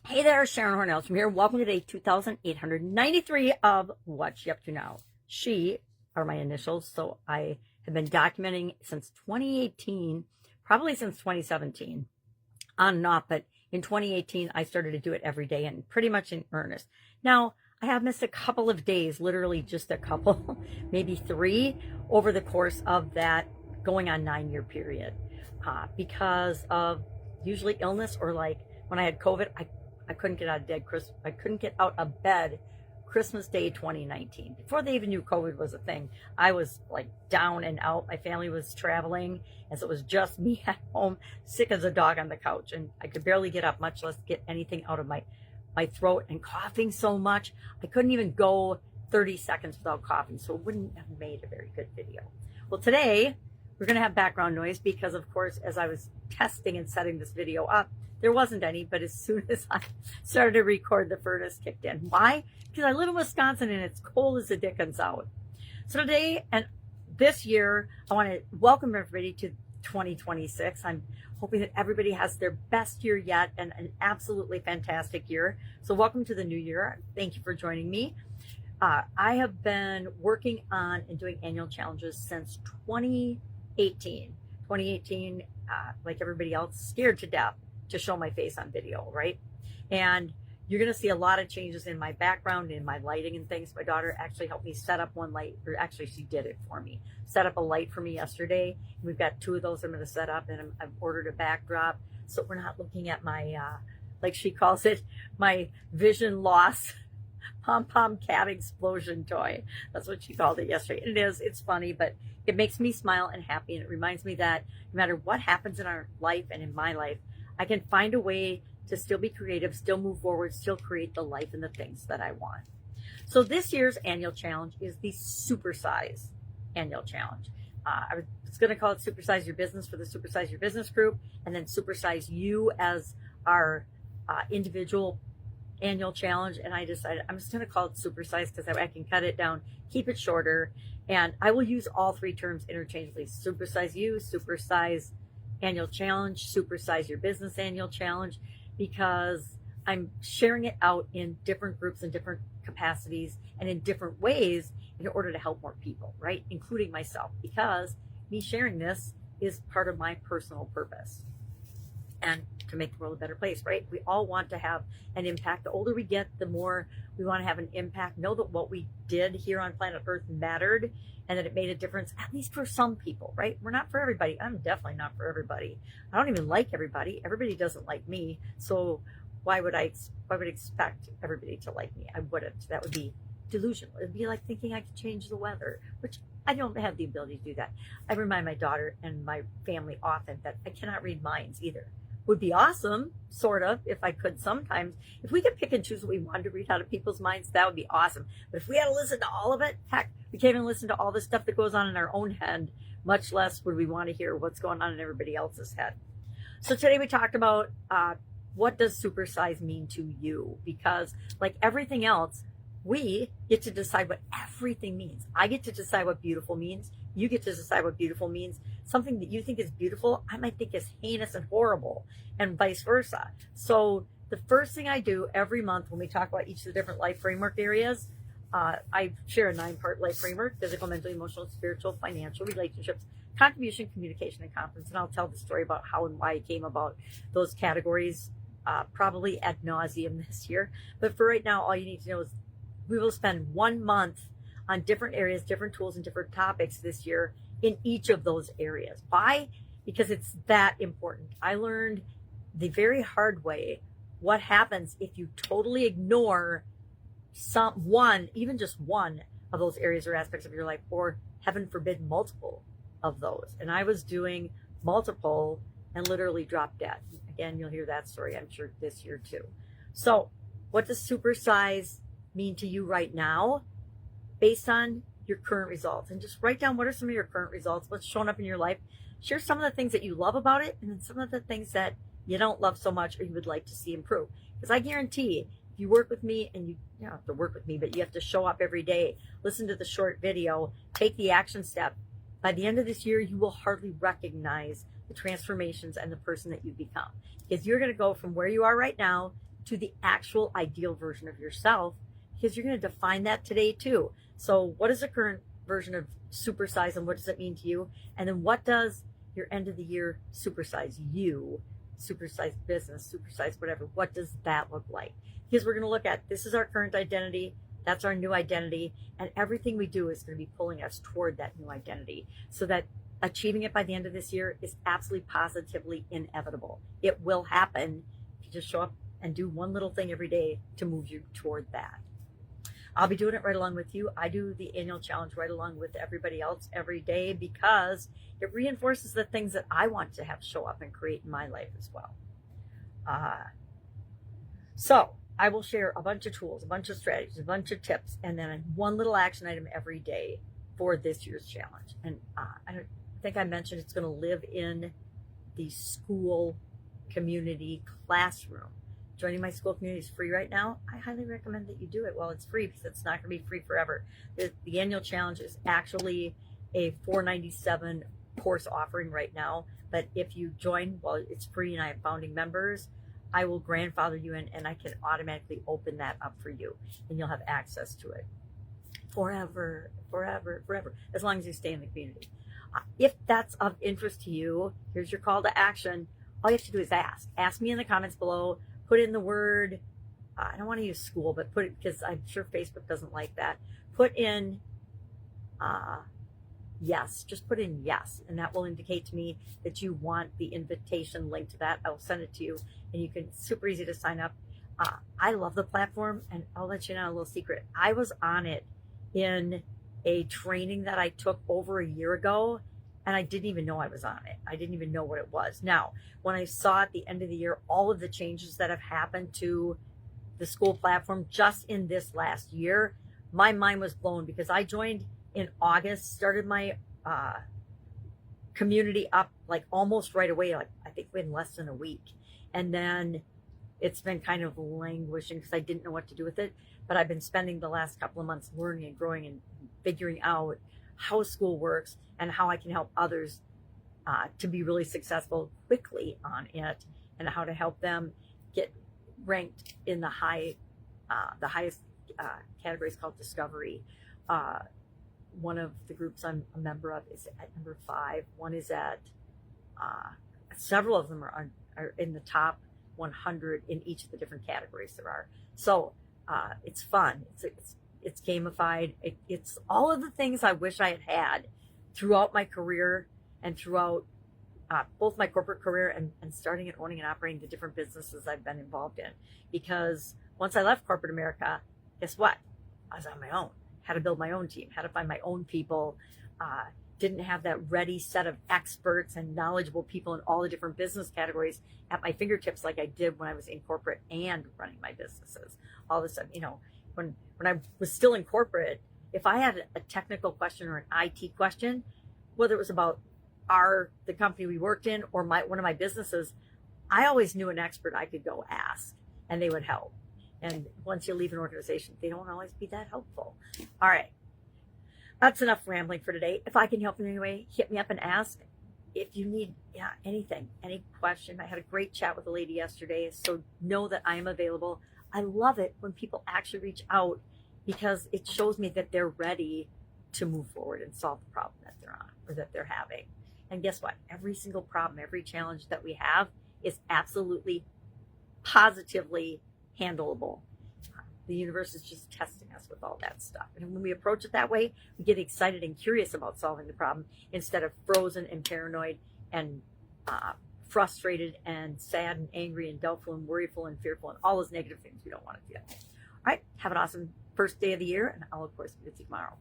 Hey there, Sharon Horne-Ellstrom here. Welcome to day 2893 of What You Up To Now. She are my initials, so I have been documenting since 2018, probably since 2017, on and off, but in 2018, I started to do it every day and pretty much in earnest. Now, I have missed a couple of days, literally just a couple, maybe 3, over the course of that going on 9-year period, because of usually illness or like when I had COVID, I couldn't get out of bed Christmas Day 2019. Before they even knew COVID was a thing, I was like down and out. My family was traveling, and so it was just me at home, sick as a dog on the couch, and I could barely get up, much less get anything out of my throat, and coughing so much. I couldn't even go 30 seconds without coughing, so it wouldn't have made a very good video. Well, today we're going to have background noise because, of course, as I was testing and setting this video up, there wasn't any, but as soon as I started to record, the furnace kicked in. Why? Because I live in Wisconsin and it's cold as the dickens out. So today and this year, I want to welcome everybody to 2026. I'm hoping that everybody has their best year yet and an absolutely fantastic year. So welcome to the new year. Thank you for joining me. I have been working on and doing annual challenges since 2018. 2018, like everybody else, scared to death to show my face on video, right? And you're going to see a lot of changes in my background, in my lighting and things. My daughter actually helped me set up one light, or actually she did it for me. Set up a light for me yesterday. We've got 2 of those I'm going to set up, and I've ordered a backdrop so we're not looking at my, like she calls it, my vision loss pom-pom cat explosion toy. That's what she called it yesterday. It is, it's funny, but it makes me smile and happy, and it reminds me that no matter what happens in our life and in my life, I can find a way to still be creative, still move forward, still create the life and the things that I want. So this year's annual challenge is the Supersize annual challenge. I was going to call it Supersize Your Business for the Supersize Your Business group, and then Supersize You as our individual annual challenge. And I decided I'm just going to call it Supersize because I can cut it down, keep it shorter, and I will use all 3 terms interchangeably. Supersize You, Supersize Annual Challenge, Supersize Your Business Annual Challenge, because I'm sharing it out in different groups and different capacities and in different ways in order to help more people, right? Including myself, because me sharing this is part of my personal purpose and to make the world a better place, right? We all want to have an impact. The older we get, the more we want to have an impact. Know that what we did here on planet Earth mattered and that it made a difference, at least for some people, right? We're not for everybody. I'm definitely not for everybody. I don't even like everybody. Everybody doesn't like me. So why would I expect everybody to like me? I wouldn't. That would be delusional. It'd be like thinking I could change the weather, which I don't have the ability to do that. I remind my daughter and my family often that I cannot read minds either. Would be awesome, sort of, if I could sometimes. If we could pick and choose what we wanted to read out of people's minds, that would be awesome. But if we had to listen to all of it, heck, we can't even listen to all the stuff that goes on in our own head, much less would we want to hear what's going on in everybody else's head. So today we talked about what does supersize mean to you? Because like everything else, we get to decide what everything means. I get to decide what beautiful means. You get to decide what beautiful means. Something that you think is beautiful, I might think is heinous and horrible, and vice versa. So the first thing I do every month when we talk about each of the different life framework areas, I share a 9-part life framework: physical, mental, emotional, spiritual, financial, relationships, contribution, communication, and confidence. And I'll tell the story about how and why I came about those categories probably ad nauseum this year. But for right now, all you need to know is we will spend 1 month on different areas, different tools, and different topics this year in each of those areas. Why? Because it's that important. I learned the very hard way what happens if you totally ignore even just one of those areas or aspects of your life, or heaven forbid, multiple of those. And I was doing multiple and literally dropped dead. Again, you'll hear that story, I'm sure, this year too. So what does supersize mean to you right now based on your current results? And just write down what are some of your current results, what's showing up in your life. Share some of the things that you love about it, and then some of the things that you don't love so much or you would like to see improve. Because I guarantee if you work with me, and you don't have to work with me, but you have to show up every day, listen to the short video, take the action step. By the end of this year, you will hardly recognize the transformations and the person that you become. Because you're going to go from where you are right now to the actual ideal version of yourself, because you're going to define that today too. So what is the current version of Supersize, and what does it mean to you? And then what does your end of the year Supersize you, Supersize business, Supersize whatever, what does that look like? Because we're going to look at, this is our current identity, that's our new identity, and everything we do is going to be pulling us toward that new identity, so that achieving it by the end of this year is absolutely positively inevitable. It will happen if you just show up and do one little thing every day to move you toward that. I'll be doing it right along with you. I do the annual challenge right along with everybody else every day, because it reinforces the things that I want to have show up and create in my life as well. So I will share a bunch of tools, a bunch of strategies, a bunch of tips, and then one little action item every day for this year's challenge. And I think I mentioned it's going to live in the Skool community classroom. Joining my Skool community is free right now. I highly recommend that you do it while it's free, because it's not going to be free forever. The annual challenge is actually a $4.97 course offering right now. But if you join while it's free and I have founding members, I will grandfather you in, and I can automatically open that up for you, and you'll have access to it forever, forever, forever, as long as you stay in the community. If that's of interest to you, here's your call to action. All you have to do is ask. Ask me in the comments below. Put in the word, I don't want to use school, but put it, because I'm sure Facebook doesn't like that. Put in yes, just put in yes, and that will indicate to me that you want the invitation link to that. I'll send it to you, and you can, super easy to sign up. I love the platform, and I'll let you know a little secret. I was on it in a training that I took over a year ago, and I didn't even know I was on it. I didn't even know what it was. Now, when I saw at the end of the year all of the changes that have happened to the Skool platform just in this last year, my mind was blown, because I joined in August, started my community up like almost right away, like I think in less than a week. And then it's been kind of languishing because I didn't know what to do with it. But I've been spending the last couple of months learning and growing and figuring out how Skool works and how I can help others to be really successful quickly on it, and how to help them get ranked in the highest categories called discovery. One of the groups I'm a member of is at number 5. One is at, several of them are in the top 100 in each of the different categories there are. So it's fun. It's gamified. It's all of the things I wish I had had throughout my career, and throughout both my corporate career and starting and owning and operating the different businesses I've been involved in. Because once I left corporate America, guess what? I was on my own. Had to build my own team, had to find my own people, didn't have that ready set of experts and knowledgeable people in all the different business categories at my fingertips like I did when I was in corporate and running my businesses. All of a sudden, when I was still in corporate, if I had a technical question or an IT question, whether it was about the company we worked in or one of my businesses, I always knew an expert I could go ask, and they would help. And once you leave an organization, they don't always be that helpful. All right. That's enough rambling for today. If I can help in any way, hit me up and ask. If you need anything, any question. I had a great chat with a lady yesterday, so know that I am available. I love it when people actually reach out, because it shows me that they're ready to move forward and solve the problem that they're on or that they're having. And guess what? Every single problem, every challenge that we have is absolutely, positively handleable. The universe is just testing us with all that stuff. And when we approach it that way, we get excited and curious about solving the problem instead of frozen and paranoid and frustrated and sad and angry and doubtful and worryful and fearful and all those negative things we don't want to feel. All right. Have an awesome first day of the year, and I'll, of course, be with you tomorrow.